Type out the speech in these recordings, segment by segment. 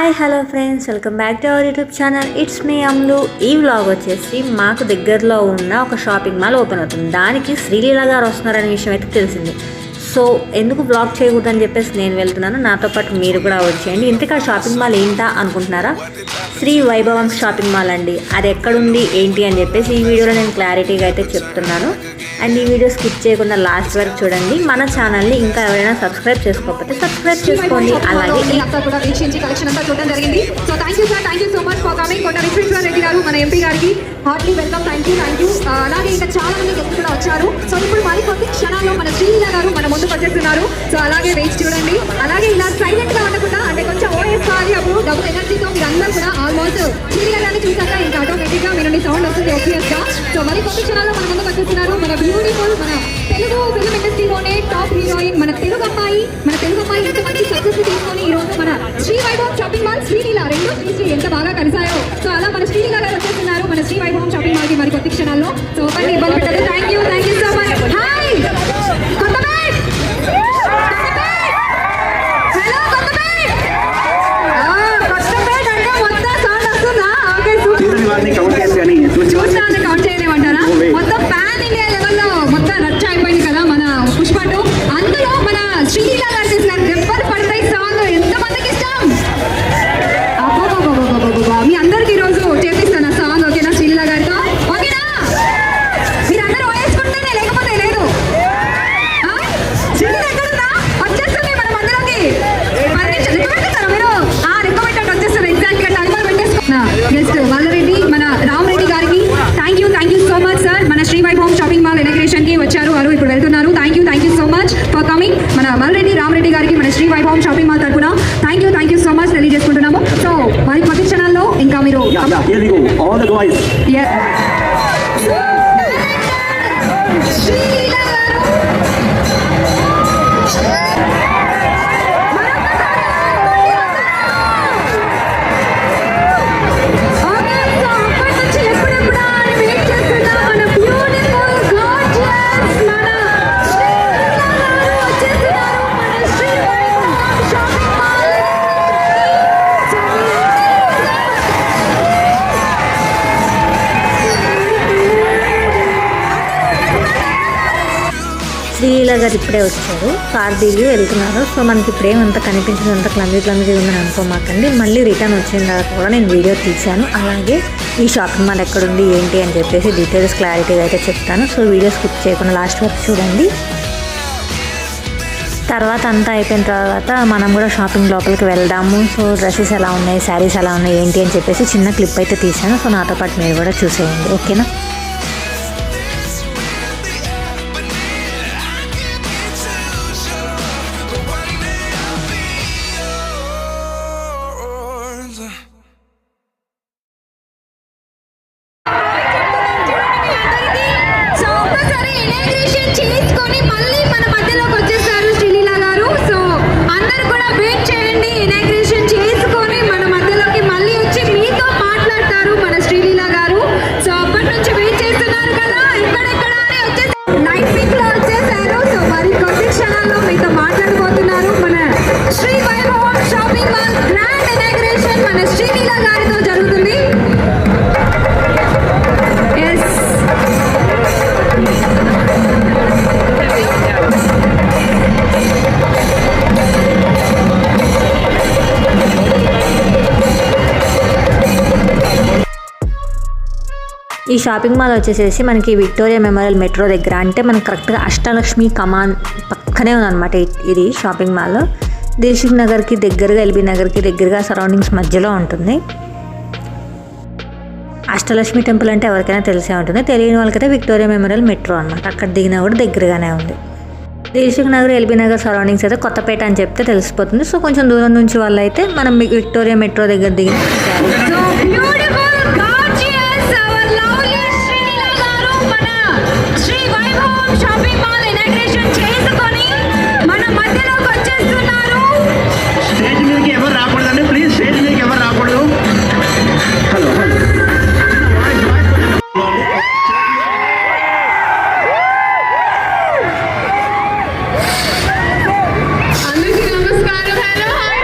Hi hello friends, welcome back to our YouTube channel. It's me Amlu. ఈ vlog వచ్చేసి మాకు దగ్గరలో ఉన్న ఒక షాపింగ్ మాల్ ఓపెన్ అవుతుంది. దానికి శ్రీలీల గారు వస్తున్నారనే విషయం అయితే తెలిసింది. సో ఎందుకు వ్లాగ్ చేయకూడదని చెప్పేసి నేను వెళ్తున్నాను. నాతో పాటు మీరు కూడా వచ్చేయండి. ఇంతకా షాపింగ్ మాల్ ఏంటా అనుకుంటున్నారా? శ్రీ వైభవం షాపింగ్ మాల్ అండి. అది ఎక్కడుంది ఏంటి అని చెప్పేసి ఈ వీడియోలో నేను క్లారిటీగా అయితే చెప్తున్నాను. అండ్ ఈ వీడియో స్కిప్ చేయకుండా లాస్ట్ వరకు చూడండి. మన ఛానల్ని ఇంకా ఎవరైనా సబ్స్క్రైబ్ చేసుకోకపోతే సబ్స్క్రైబ్ చేసుకోండి. అలాగే కూడా వీక్షించి కలెక్షన్ అంతా చూడడం జరిగింది. So thank you sir, thank you so much for coming. కొండ విశ్వేశ్వర రెడ్డి గారు మన ఎంపీ గారికి హార్ట్లీ వెల్కమ్. Thank you. అలాగే ఇంకా చాలా మంది గెస్ట్లు కూడా వచ్చారు. సో ఇప్పుడు మరికొద్ది క్షణాల్లో మన శ్రీలీల గారు మన ముందుకు వచ్చేస్తున్నారు. సో అలాగే వేచి చూడండి. అలాగే ఇలా సైలెంట్ గా ఉండకుండా అంటే కొంచెం ఓఎస్ఆర్ అప్పుడు డబుల్ ఎనర్జీతో మీరు అందరూ కూడా ఆల్మోస్ట్ శ్రీలీల గారిని చూసాక ఇంకా ఆటోమేటిక్ గా మీరు సౌండ్ వస్తుంది ఆబ్వియస్ గా. సో మరికొద్ది క్షణాల్లో మన ముందుకు వచ్చేస్తున్నారు మన బ్యూటిఫుల్ మన తెలుగు ఫిల్మ్ ఇండస్ట్రీలోనే టాప్ హీరోయిన్ మన తెలుగు అమ్మాయి ఎంత మంచి సక్సెస్ తీసుకొని ఈ రోజు మన శ్రీ వైభవం షాపింగ్ మాల్ శ్రీలీల రెండు శ్రీ ఎంత బాగా కలిసాయో. సో అలా మన శ్రీలీల గారు వచ్చేస్తున్నారు మన శ్రీ వైభవం షాపింగ్ మాల్ కి మరి కొద్ది క్షణాల్లో. సో ఓపెన్ ఇబ్బంది పెట్టదు. Thank you so much. Hi Kothapet, hello Kothapet. Kothapet అంటే మొత్తం సౌండ్ వస్తుందా? ఓకే చూస్తాను, కౌంట్ చేయలేమంటారా? మొత్తం పాన్ ఇండియా లెవెల్లో మొత్తం రచ్చ అయిపోయింది కదా మన పుష్పటు. అందులో మన శ్రీలీల గారు చేసిన దెబ్బలు పడతాయి సాంగ్ ఎంతమందికి ఇష్టం? మీ అందరికి ఈరోజు చేపిస్తాను ఆ సాంగ్. ఓకేనా శ్రీలీల గారితో? ఓకేనా? మీరందరూ వేసుకుంటేనే లేకపోతే లేదు. శ్రీలీల ఎక్కడుందా? వచ్చేస్తుంది మన మధ్యలోకి. రికమెండ్ మీరు రికమెండ్ వచ్చేస్తారు. ఎగ్జాక్ట్ గా టైమర్ పెట్టేసుకున్నా. గెస్ట్ వాళ్ళరెడ్డి మన రామరెడ్డి గారికి thank you so much sir. మన Sri Vaibhavam shopping mall inauguration కి వచ్చారు, వారు ఇప్పుడు వెళ్తున్నారు. Thank you so much for coming. మన మల్రెడ్డి రామరెడ్డి గారికి మన శ్రీ వైభవం షాపింగ్ మాల్ తరఫున థ్యాంక్ యూ సో మచ్ తెలియజేసుకుంటున్నాము. సో మరి కొద్ది క్షణాల్లో ఇంకా మీరు శ్రీలీల గారు ఇప్పుడే వచ్చారు, కార్ దిగి వెళ్తున్నారు. సో మనకి ఇప్పుడేమంత కనిపించింది, అంత క్లమ్జీ ఉందని అనుకోమాకండి. మళ్ళీ రిటర్న్ వచ్చిన తర్వాత కూడా నేను వీడియో తీశాను. అలాగే ఈ షాపింగ్ మాల్ ఎక్కడుంది ఏంటి అని చెప్పేసి డీటెయిల్స్ క్లారిటీగా అయితే చెప్తాను. సో వీడియో స్కిప్ చేయకుండా లాస్ట్ వరకు చూడండి. తర్వాత అంతా అయిపోయిన తర్వాత మనం కూడా షాపింగ్ లోపలికి వెళ్దాము. సో డ్రెస్సెస్ ఎలా ఉన్నాయి, శారీస్ ఎలా ఉన్నాయి ఏంటి అని చెప్పేసి చిన్న క్లిప్ అయితే తీశాను. సో నాతో పాటు మీరు కూడా చూసేయండి. ఓకేనా? చేసుకొని మళ్ళీ మన మధ్యలోకి వచ్చేసారు శ్రీలీల గారు. సో అందరు కూడా వెయిట్ చేయండి. ఇనాగ్రేషన్ చేసుకొని మన మధ్యలోకి మళ్ళీ వచ్చి మీతో మాట్లాడతారు మన శ్రీలీల గారు. సో అప్పటి నుంచి వెయిట్ చేస్తున్నారు కదా, ఎక్కడెక్కడ అని వచ్చేసి నైట్ పిక్ లో వచ్చేసారు. సో మరి కొద్ది క్షణాల్లో మీతో మాట్లాడబోతున్నారు. మన Sri Vaibhavam shopping mall grand inauguration మన శ్రీలీల గారితో జరుగుతుంది. ఈ షాపింగ్ మాల్ వచ్చేసేసి మనకి విక్టోరియా మెమోరియల్ మెట్రో దగ్గర, అంటే మనకి కరెక్ట్గా అష్టలక్ష్మి కమాన్ పక్కనే ఉందన్నమాట ఇది షాపింగ్ మాల్. దిల్సుఖ్ నగర్కి దగ్గరగా, ఎల్బీ నగర్కి దగ్గరగా సరౌండింగ్స్ మధ్యలో ఉంటుంది. అష్టలక్ష్మి టెంపుల్ అంటే ఎవరికైనా తెలిసే ఉంటుంది, తెలియని వాళ్ళకైతే విక్టోరియా మెమోరియల్ మెట్రో అనమాట. అక్కడ దిగినా కూడా దగ్గరగానే ఉంది. దిల్సుఖ్ నగర్, ఎల్బీ నగర్ సరౌండింగ్స్ అయితే కొత్తపేట అని చెప్తే తెలిసిపోతుంది. సో కొంచెం దూరం నుంచి వాళ్ళు అయితే మనం విక్టోరియా మెట్రో దగ్గర దిగిన Shri Vaibhavam shopping mall inauguration చేసుకొని మన మధ్యలోకి వచ్చేస్తున్నారు. స్టేజ్ మీదకి ఎవరు రాకూడదండి ప్లీజ్, స్టేజ్ మీదకి ఎవరు రాకూడదు. హలో అందరికీ నమస్కారం. Hello hi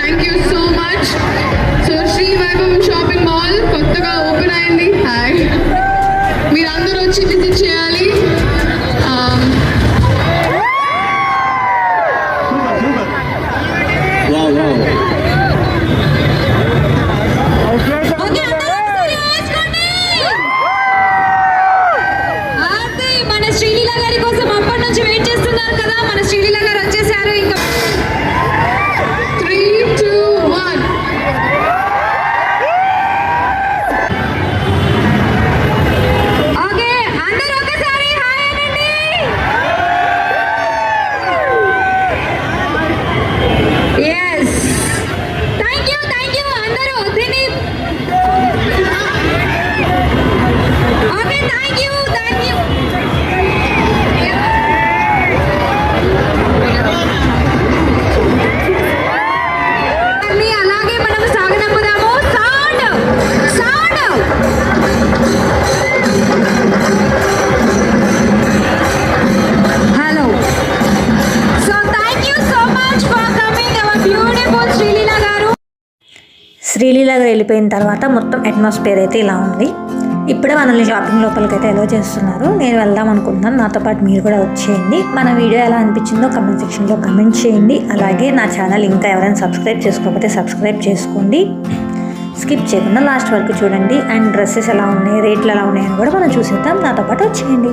thank you so much. So Sri Vaibhavam shopping mall కొత్తగా ఓపెన్ అయింది. హాయ్, మీరందరూ వచ్చి విజిట్ చేయాలి. మన శ్రీలీల గారి కోసం అప్పటి నుంచి వెయిట్ చేస్తున్నారు కదా, మన శ్రీలీల గారు వచ్చేసారు. ఇంకా 3, 2, 1. ఓకే, అందరూ ఒకసారి హాయ్ అనండి. yes థ్యాంక్ యూ అందరూ దీన్ని ఓకే థ్యాంక్ యూ అలాగే మనం సాగనంపుదాము. Sound hello. So thank you so much for coming our beautiful Sreeleela garu. Sreeleela గారు వెళ్ళిపోయిన తర్వాత మొత్తం అట్మాస్ఫియర్ అయితే ఇలా ఉంది. ఇప్పుడే మనల్ని షాపింగ్ లోపలికి అయితే ఎలా చేస్తున్నారు. నేను వెళ్దాం అనుకుంటున్నాను, నాతో పాటు మీరు కూడా వచ్చేయండి. మన వీడియో ఎలా అనిపించిందో కమెంట్ సెక్షన్లో కమెంట్ చేయండి. అలాగే నా ఛానల్ ఇంకా ఎవరైనా సబ్స్క్రైబ్ చేసుకోకపోతే సబ్స్క్రైబ్ చేసుకోండి. స్కిప్ చేయకుండా లాస్ట్ వరకు చూడండి. అండ్ డ్రెస్సెస్ ఎలా ఉన్నాయి, రేట్లు ఎలా ఉన్నాయని కూడా మనం చూసేద్దాం. నాతో పాటు వచ్చేయండి.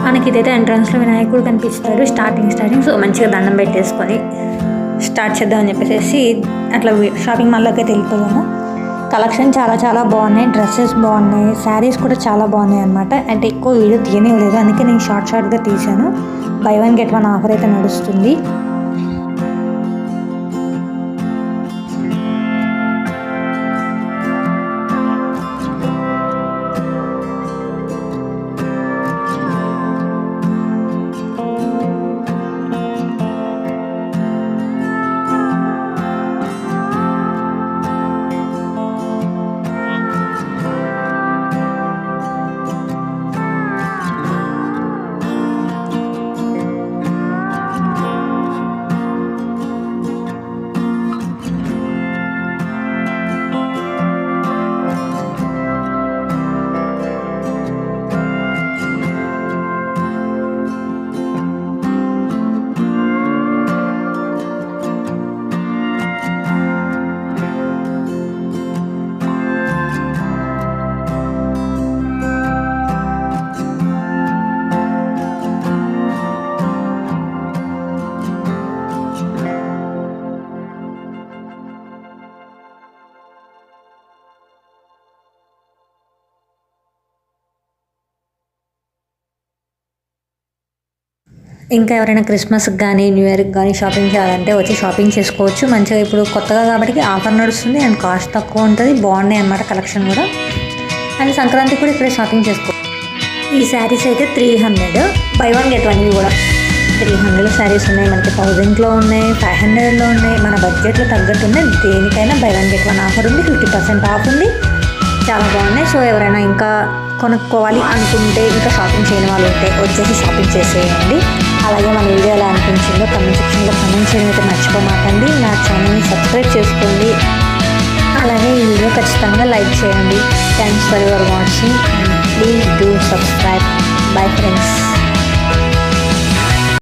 మనకి ఇదైతే ఎంట్రన్స్లో వినాయకుడు కనిపిస్తాడు. స్టార్టింగ్ సో మంచిగా దండం పెట్టేసుకొని స్టార్ట్ చేద్దామని చెప్పేసి అట్లా షాపింగ్ మాల్లోకి అయితే వెళ్ళిపోయాము. కలెక్షన్ చాలా బాగున్నాయి, డ్రెస్సెస్ బాగున్నాయి, శారీస్ కూడా చాలా బాగున్నాయి అనమాట. అంటే ఎక్కువ వీడియో తీయలేదు, అందుకే నేను షార్ట్గా తీశాను. బై 1 get 1 ఆఫర్ అయితే నడుస్తుంది. ఇంకా ఎవరైనా క్రిస్మస్కి కానీ న్యూ ఇయర్కి కానీ షాపింగ్ చేయాలంటే వచ్చి షాపింగ్ చేసుకోవచ్చు. మంచిగా ఇప్పుడు కొత్తగా కాబట్టి ఆఫర్ నడుస్తుంది అండ్ కాస్ట్ తక్కువ ఉంటుంది. బాగున్నాయి అన్నమాట కలెక్షన్ కూడా. అండ్ సంక్రాంతికి కూడా ఇక్కడ షాపింగ్ చేసుకోవచ్చు. ఈ శారీస్ అయితే 300, బై 1 get 1 కూడా 300 శారీస్ ఉన్నాయి. మనకి 1000లో ఉన్నాయి, 500లో ఉన్నాయి. మన బడ్జెట్లో తగ్గట్టు ఉన్నాయి. దేనికైనా బై 1 get 1 ఆఫర్ ఉంది, 50% ఆఫ్ ఉంది. చాలా బాగున్నాయి. సో ఎవరైనా ఇంకా కొనుక్కోవాలి అనుకుంటే, ఇంకా షాపింగ్ చేయని వాళ్ళు ఉంటే వచ్చేసి షాపింగ్ చేసేయండి. అలాగే మన వీడియో ఎలా అనిపించిందో కమెంట్ సెక్షన్లో కమెంట్ చేయడం అయితే మర్చిపోమాకండి. నా ఛానల్ని సబ్స్క్రైబ్ చేసుకోండి. అలాగే ఈ వీడియో ఖచ్చితంగా లైక్ చేయండి. Thanks for your watching. Please do subscribe. Bye friends.